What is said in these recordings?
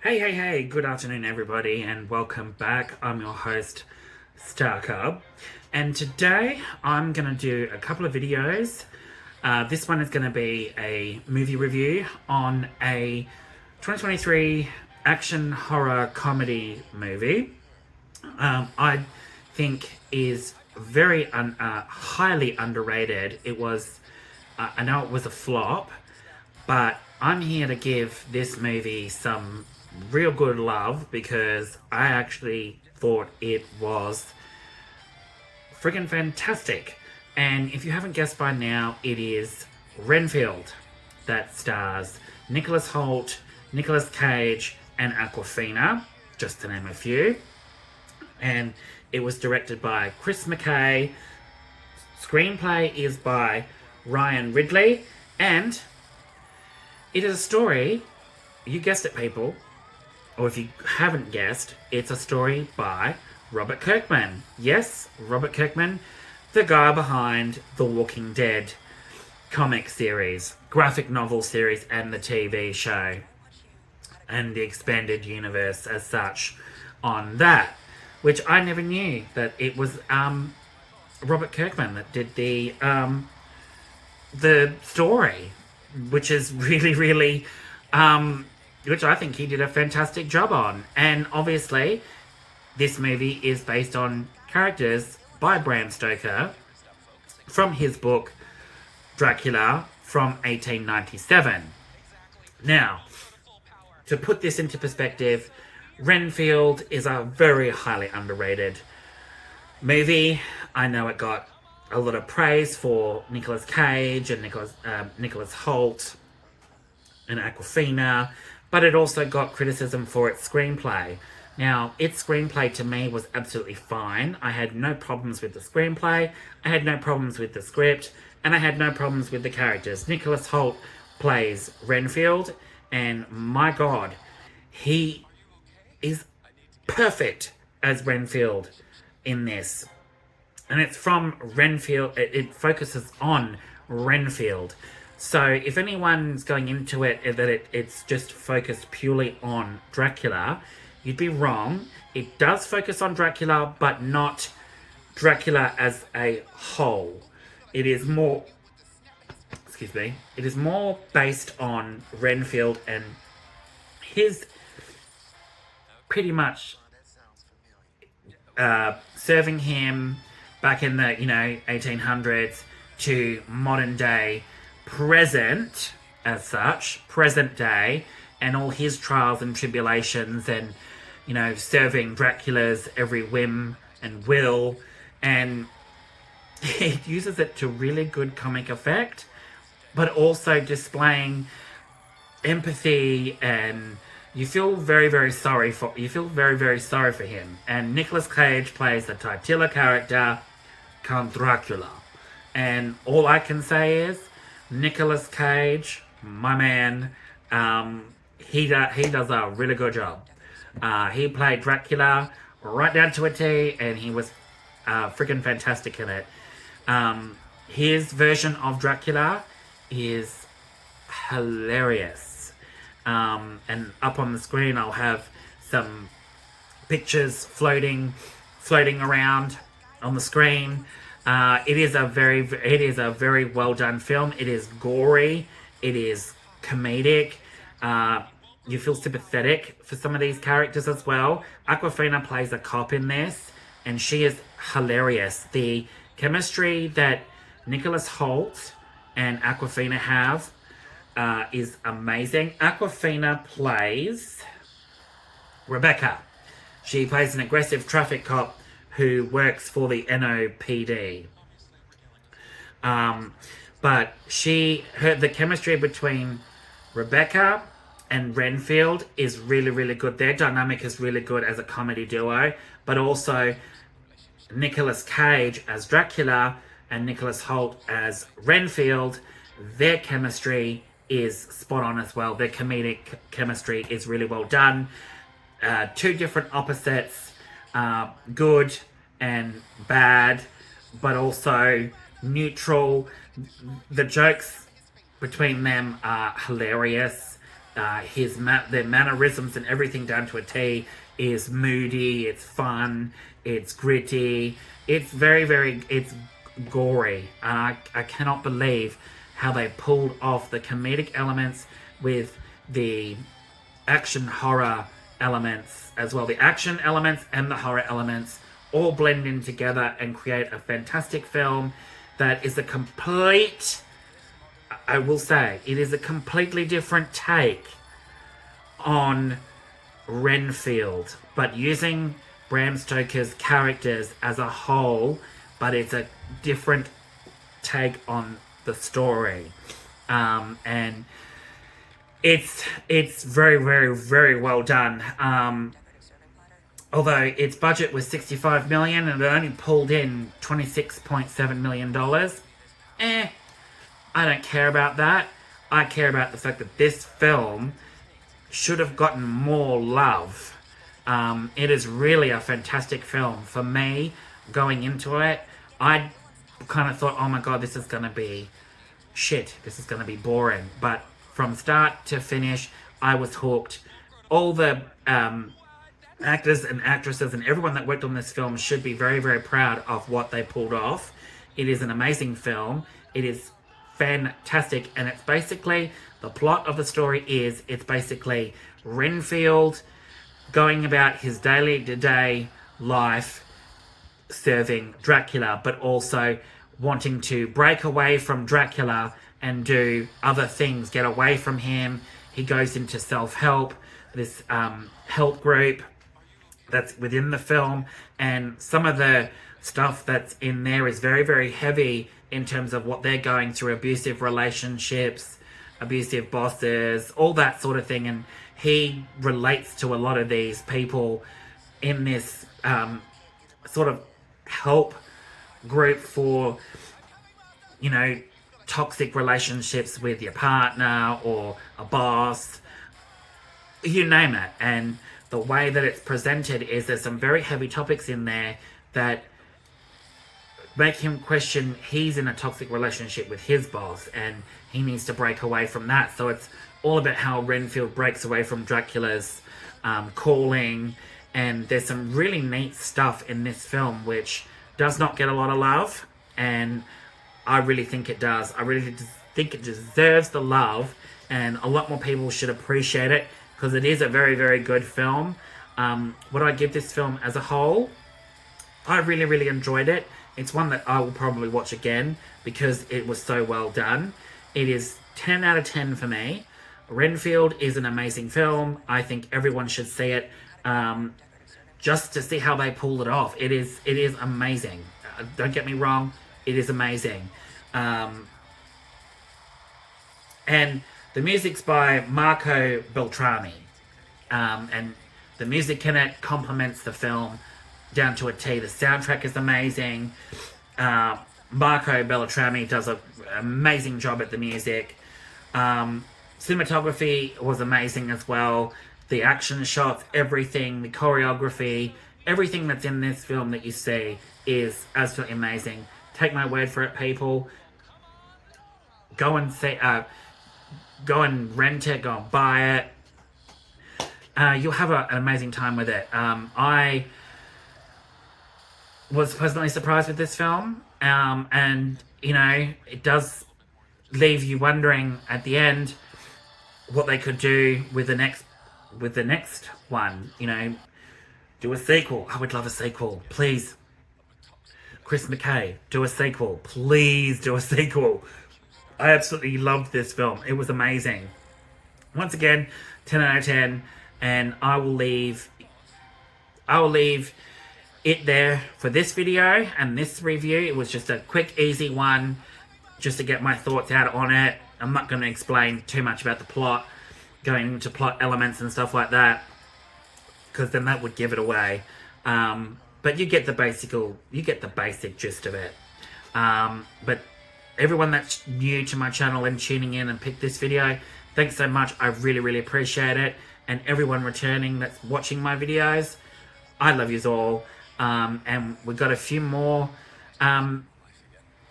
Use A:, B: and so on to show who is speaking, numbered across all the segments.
A: Hey, good afternoon, everybody, and welcome back. I'm your host, Starcub, and today I'm going to do a couple of videos. This one is going to be a movie review on a 2023 action horror comedy movie. I think is very highly underrated. I know it was a flop, but I'm here to give this movie some real good love because I actually thought it was friggin' fantastic. And if you haven't guessed by now, it is Renfield that stars Nicholas Hoult, Nicolas Cage, and Awkwafina, just to name a few. And it was directed by Chris McKay. Screenplay is by Ryan Ridley, and it is a story, you guessed it, people, or if you haven't guessed, it's a story by Robert Kirkman. Yes, Robert Kirkman, the guy behind The Walking Dead comic series, graphic novel series, and the TV show, and the expanded universe as such on that, which I never knew that it was Robert Kirkman that did the story, which is really, which I think he did a fantastic job on. And obviously, this movie is based on characters by Bram Stoker from his book Dracula from 1897. Now, to put this into perspective, Renfield is a very highly underrated movie. I know it got a lot of praise for Nicolas Cage and Nicholas Hoult and Awkwafina, but it also got criticism for its screenplay. Now, its screenplay to me was absolutely fine. I had no problems with the screenplay, I had no problems with the script, and I had no problems with the characters. Nicholas Hoult plays Renfield, and my god, he is perfect as Renfield in this. And it's from Renfield, it focuses on Renfield. So if anyone's going into it that it's just focused purely on Dracula, you'd be wrong. It does focus on Dracula, but not Dracula as a whole. It is more, it is more based on Renfield and his pretty much serving him back in the 1800s to modern day present as such, present day, and all his trials and tribulations, and serving Dracula's every whim and will, and he uses it to really good comic effect, but also displaying empathy, and you feel very sorry for him. And Nicolas Cage plays the titular character, Count Dracula, and all I can say is Nicolas Cage, my man, he does a really good job. He played Dracula right down to a T, and he was freaking fantastic in it. His version of Dracula is hilarious. And up on the screen I'll have some pictures floating around on the screen. It is a very well done film. It is gory. It is comedic. You feel sympathetic for some of these characters as well. Awkwafina plays a cop in this, and she is hilarious. The chemistry that Nicholas Hoult and Awkwafina have is amazing. Awkwafina plays Rebecca. She plays an aggressive traffic cop who works for the NOPD. But the chemistry between Rebecca and Renfield is really good. Their dynamic is really good as a comedy duo, but also Nicolas Cage as Dracula and Nicholas Hoult as Renfield, their chemistry is spot on as well. Their comedic chemistry is really well done. Two different opposites, good and bad, but also neutral. The jokes between them are hilarious. Their mannerisms and everything down to a T is moody, it's fun, it's gritty, it's it's gory. I cannot believe how they pulled off the comedic elements with the action horror elements as well. The action elements and the horror elements all blend in together and create a fantastic film that is a complete, I will say, it is a completely different take on Renfield, but using Bram Stoker's characters as a whole, but it's a different take on the story. And it's very, very, very well done. Although its budget was $65 million and it only pulled in $26.7 million. I don't care about that. I care about the fact that this film should have gotten more love. It is really a fantastic film. For me, going into it, I kind of thought, oh my god, this is going to be shit. This is going to be boring. But from start to finish, I was hooked. All the actors and actresses and everyone that worked on this film should be very, very proud of what they pulled off. It is an amazing film. It is fantastic, and it's basically, the plot of the story is, it's basically Renfield going about his day-to-day life serving Dracula, but also wanting to break away from Dracula and do other things, get away from him. He goes into self-help, this help group that's within the film, and some of the stuff that's in there is very, very heavy in terms of what they're going through, abusive relationships, abusive bosses, all that sort of thing. And he relates to a lot of these people in this sort of help group for, you know, toxic relationships with your partner or a boss, you name it. And the way that it's presented is there's some very heavy topics in there that make him question. He's in a toxic relationship with his boss and he needs to break away from that. So it's all about how Renfield breaks away from Dracula's calling. And there's some really neat stuff in this film which does not get a lot of love, and I really think it does. I really think it deserves the love, and a lot more people should appreciate it because it is a very, very good film. What I give this film as a whole, I really, really enjoyed it. It's one that I will probably watch again because it was so well done. It is 10 out of 10 for me. Renfield is an amazing film. I think everyone should see it just to see how they pulled it off. It is amazing. Don't get me wrong, it is amazing. And the music's by Marco Beltrami. And the music in it complements the film down to a T. The soundtrack is amazing. Marco Beltrami does an amazing job at the music. Cinematography was amazing as well. The action shots, everything, the choreography, everything that's in this film that you see is absolutely amazing. Take my word for it, people. Go and see, go and rent it, go and buy it. You'll have an amazing time with it. I was pleasantly surprised with this film, and you know, it does leave you wondering at the end what they could do with the next one. You know, do a sequel. I would love a sequel, please. Chris McKay, do a sequel, please do a sequel. I absolutely loved this film. It was amazing. Once again, 10 out of 10, and I will leave it there for this video and this review. It was just a quick, easy one, just to get my thoughts out on it. I'm not going to explain too much about the plot, going into plot elements and stuff like that, because then that would give it away. But you get the basic gist of it. But everyone that's new to my channel and tuning in and picked this video, thanks so much. I really, really appreciate it. And everyone returning that's watching my videos, I love yous all. And we've got a few more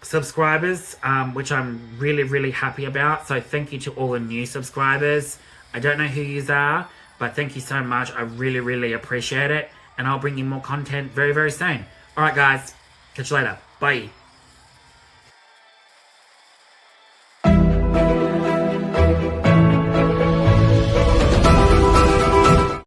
A: subscribers, which I'm really, really happy about. So thank you to all the new subscribers. I don't know who you are, but thank you so much. I really, really appreciate it. And I'll bring you more content very, very soon. Alright guys, catch you later. Bye.